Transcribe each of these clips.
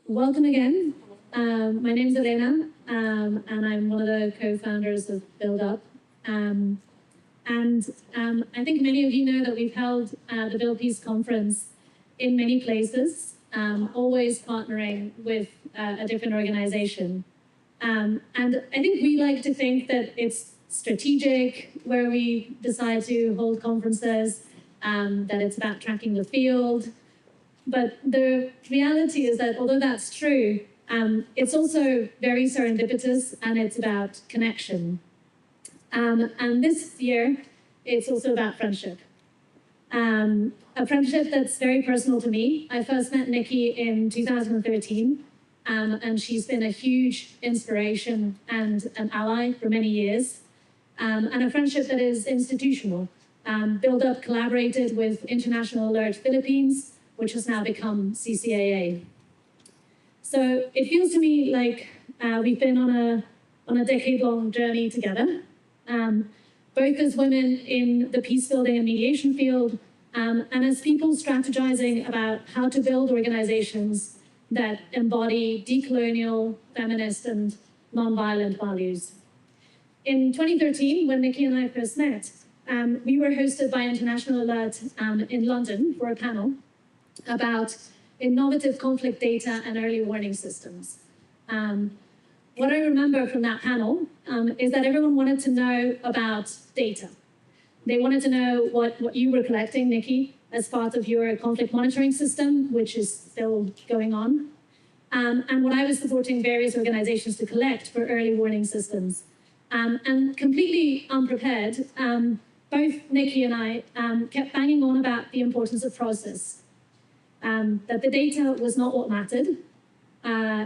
welcome again. My name is Elena, and I'm one of the co-founders of Build Up. I think many of you know that we've held the Build Peace Conference in many places, always partnering with a different organization. And I think we like to think that it's strategic where we decide to hold conferences, that it's about tracking the field. But the reality is that although that's true, it's also very serendipitous and it's about connection. And this year, it's also about friendship. A friendship that's very personal to me. I first met Nikki in 2013, and she's been a huge inspiration and an ally for many years, and a friendship that is institutional. Build Up collaborated with International Alert Philippines, which has now become CCAA. So it feels to me like we've been on a decade-long journey together, both as women in the peace building and mediation field, and as people strategizing about how to build organizations that embody decolonial, feminist, and nonviolent values. In 2013, when Nikki and I first met, we were hosted by International Alert in London for a panel about innovative conflict data and early warning systems. What I remember from that panel is that everyone wanted to know about data. They wanted to know what you were collecting, Nikki, as part of your conflict monitoring system, which is still going on, and what I was supporting various organizations to collect for early warning systems. And completely unprepared, both Nikki and I kept banging on about the importance of process, that the data was not what mattered.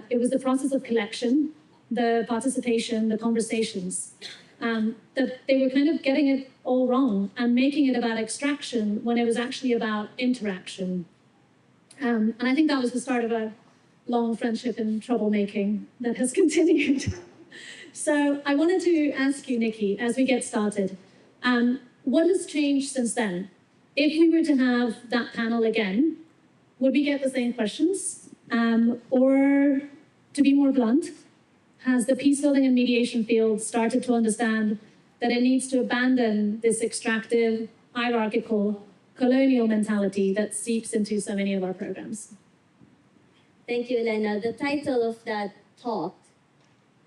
It was the process of collection, the participation, the conversations, that they were kind of getting it all wrong and making it about extraction when it was actually about interaction. And I think that was the start of a long friendship and troublemaking that has continued. So I wanted to ask you, Nikki, as we get started, what has changed since then? If we were to have that panel again, would we get the same questions? Or, to be more blunt, has the peace building and mediation field started to understand that it needs to abandon this extractive, hierarchical, colonial mentality that seeps into so many of our programs? Thank you, Elena. The title of that talk,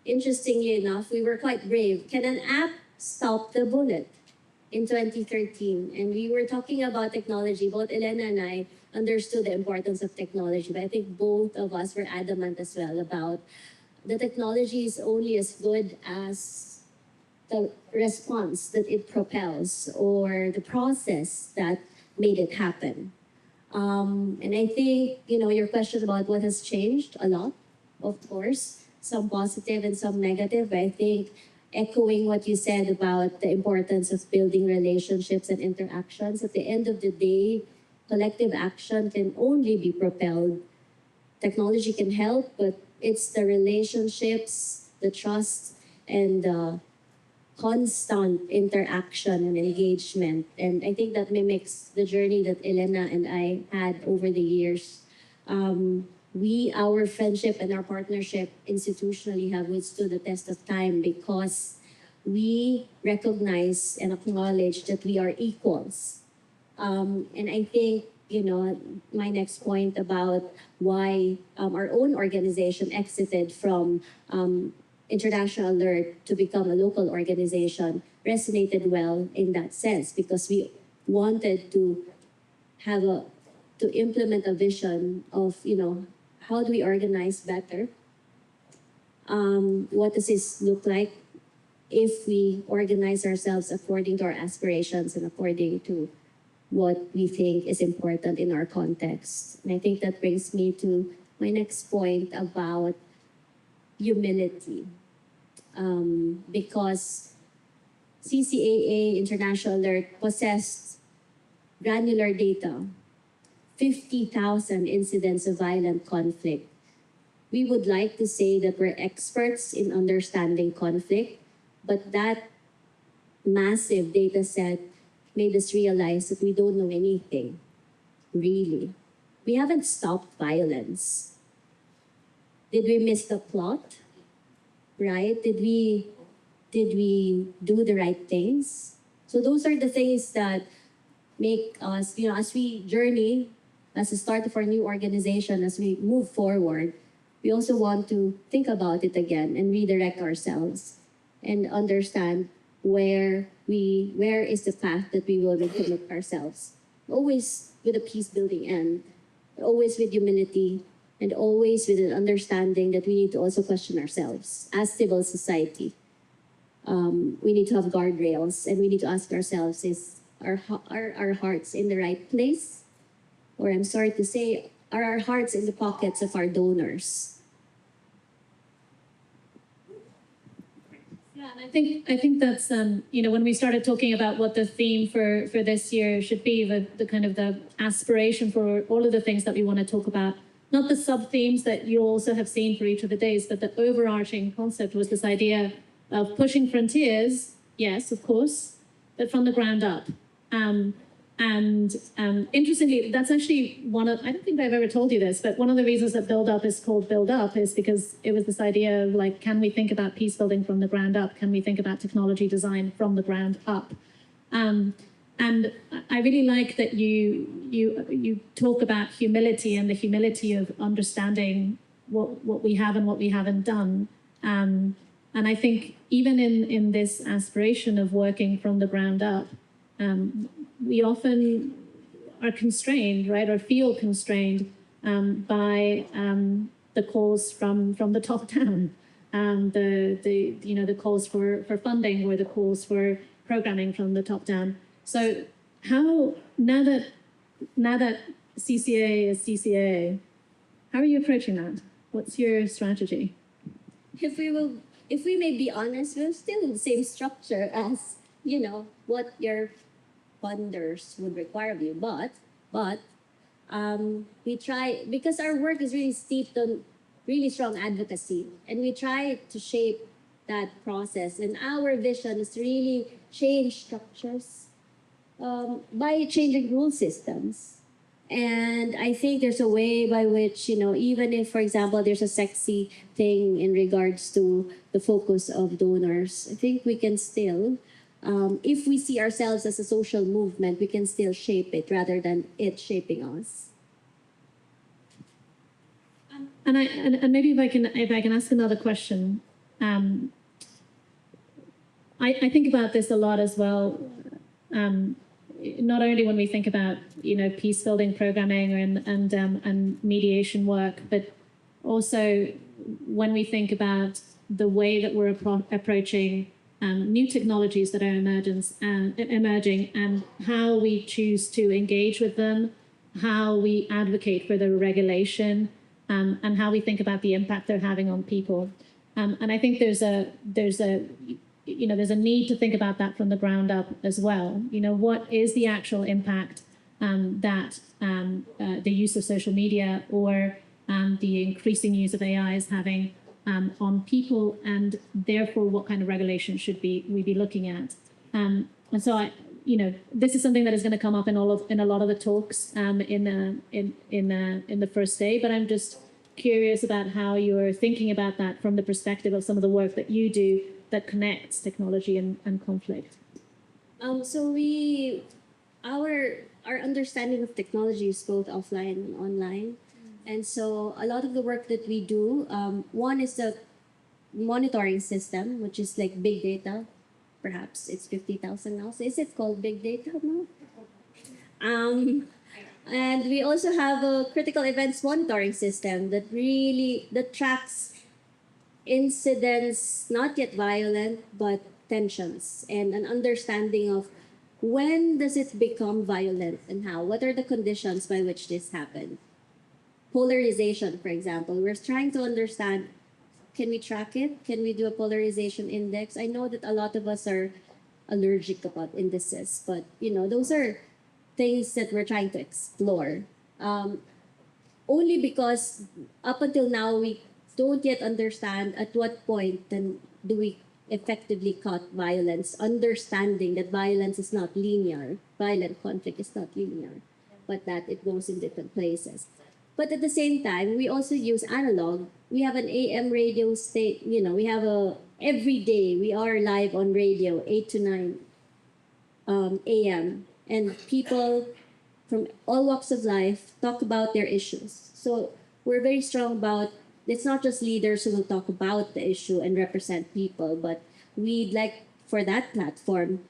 interestingly enough, we were quite brave. Can an app stop the bullet? In 2013, and we were talking about technology. Both Elena and I understood the importance of technology, but I think both of us were adamant as well about the technology is only as good as the response that it propels or the process that made it happen. And I think, your question about what has changed, a lot, of course, some positive and some negative, but I think echoing what you said about the importance of building relationships and interactions, at the end of the day, collective action can only be propelled. Technology can help, but it's the relationships, the trust, and the constant interaction and engagement. And I think that mimics the journey that Elena and I had over the years. Our friendship and our partnership institutionally have withstood the test of time because we recognize and acknowledge that we are equals. And I think, my next point about why our own organization exited from International Alert to become a local organization resonated well in that sense because we wanted to implement a vision of, how do we organize better? What does this look like if we organize ourselves according to our aspirations and according to what we think is important in our context? And I think that brings me to my next point about humility. Because CCAA International Alert possessed granular data, 50,000 incidents of violent conflict. We would like to say that we're experts in understanding conflict, but that massive data set made us realize that we don't know anything, really. We haven't stopped violence. Did we miss the plot? Right? Did we do the right things? So those are the things that make us, as we journey, as the start of our new organization, as we move forward, we also want to think about it again and redirect ourselves and understand where is the path that we will recommit ourselves. Always with a peace building end, always with humility, and always with an understanding that we need to also question ourselves as civil society. We need to have guardrails, and we need to ask ourselves: are our hearts in the right place, or I'm sorry to say, are our hearts in the pockets of our donors? Yeah, and I think that's when we started talking about what the theme for this year should be, the kind of the aspiration for all of the things that we want to talk about, not the sub themes that you also have seen for each of the days, but the overarching concept was this idea of pushing frontiers, yes, of course, but from the ground up. Interestingly, that's actually I don't think I've ever told you this, but one of the reasons that Build Up is called Build Up is because it was this idea of like, can we think about peace building from the ground up? Can we think about technology design from the ground up? And I really like that you talk about humility and the humility of understanding what we have and what we haven't done. And I think even in this aspiration of working from the ground up, we often are constrained, right, or feel constrained by the calls from the top down, the calls for funding or the calls for programming from the top down. So how now that CCA is CCA, how are you approaching that? What's your strategy? If we may be honest, we're still in the same structure as what your funders would require of you. But we try, because our work is really steeped on really strong advocacy, and we try to shape that process. And our vision is to really change structures by changing rule systems. And I think there's a way by which, even if, for example, there's a sexy thing in regards to the focus of donors, I think we can still, if we see ourselves as a social movement, we can still shape it rather than it shaping us. And maybe if I can ask another question, I think about this a lot as well. Not only when we think about peace building programming and mediation work, but also when we think about the way that we're approaching new technologies that are emerging and how we choose to engage with them, how we advocate for the regulation, and how we think about the impact they're having on people. And I think there's a need to think about that from the ground up as well. What is the actual impact that the use of social media or the increasing use of AI is having on people, and therefore what kind of regulation should we be looking at? And so this is something that is going to come up in a lot of the talks in the first day. But I'm just curious about how you're thinking about that from the perspective of some of the work that you do that connects technology and conflict. So our understanding of technology is both offline and online. And so a lot of the work that we do, one is the monitoring system, which is like big data. Perhaps it's 50,000 now. So is it called big data now? And we also have a critical events monitoring system that tracks incidents, not yet violent, but tensions, and an understanding of when does it become violent and how. What are the conditions by which this happened? Polarization, for example. We're trying to understand, can we track it? Can we do a polarization index? I know that a lot of us are allergic about indices, but those are things that we're trying to explore. Only because up until now, we don't yet understand at what point then do we effectively cut violence, understanding that violence is not linear, violent conflict is not linear, but that it goes in different places. But at the same time, we also use analog. We have an AM radio we have every day we are live on radio, 8 to 9 AM. And people from all walks of life talk about their issues. So we're very strong about, it's not just leaders who will talk about the issue and represent people, but we'd like for that platform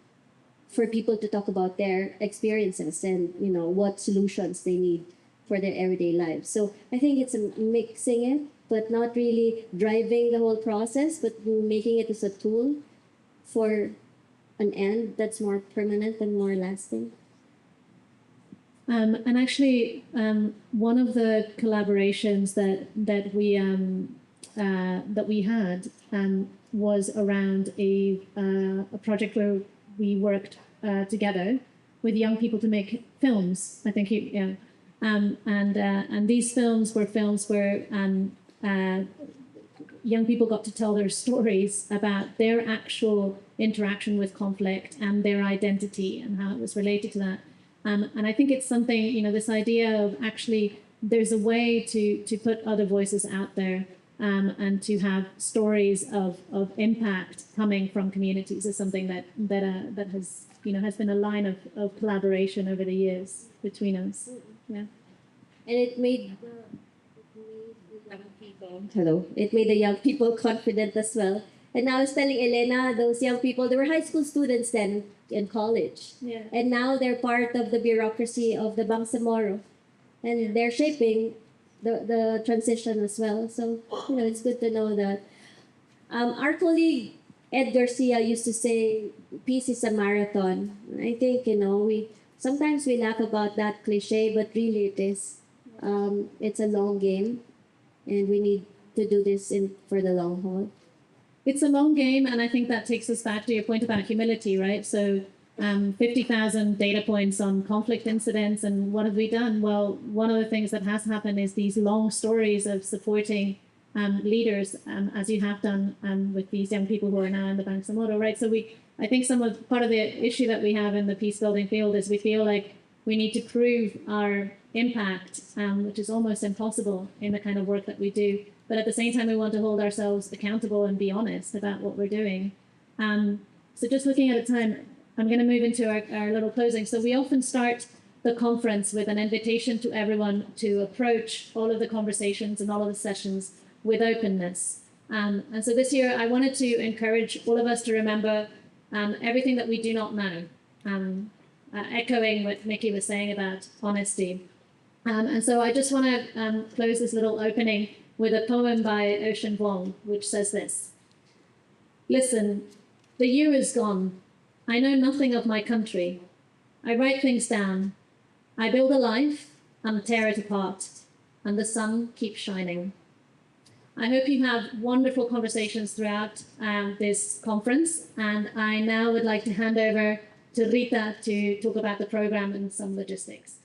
for people to talk about their experiences and what solutions they need for their everyday lives. So I think it's mixing it, but not really driving the whole process, but making it as a tool for an end that's more permanent and more lasting. And actually, one of the collaborations that we had was around a project where we worked together with young people to make films. I think and these films were films where young people got to tell their stories about their actual interaction with conflict and their identity and how it was related to that. And I think it's something, this idea of actually there's a way to put other voices out there and to have stories of impact coming from communities is something that has has been a line of collaboration over the years between us. Yeah. And it made the young people. Hello. It made the young people confident as well. And I was telling Elena, those young people, they were high school students then in college. Yeah. And now they're part of the bureaucracy of the Bangsamoro. And they're shaping the transition as well. So, it's good to know that. Our colleague Ed Garcia used to say, peace is a marathon. I think, sometimes we laugh about that cliche, but really it is. It's a long game, and we need to do this for the long haul. It's a long game, and I think that takes us back to your point about humility, right? So 50,000 data points on conflict incidents, and what have we done? Well, one of the things that has happened is these long stories of supporting leaders, as you have done with these young people who are now in the Bangsamoro, right? So I think part of the issue that we have in the peace building field is we feel like we need to prove our impact, which is almost impossible in the kind of work that we do. But at the same time, we want to hold ourselves accountable and be honest about what we're doing. So just looking at a time, I'm going to move into our little closing. So we often start the conference with an invitation to everyone to approach all of the conversations and all of the sessions with openness. And so this year, I wanted to encourage all of us to remember everything that we do not know, echoing what Nikki was saying about honesty. And so I just want to close this little opening with a poem by Ocean Vuong, which says this. Listen, the year is gone. I know nothing of my country. I write things down. I build a life and tear it apart, and the sun keeps shining. I hope you have wonderful conversations throughout this conference, and I now would like to hand over to Rita to talk about the program and some logistics.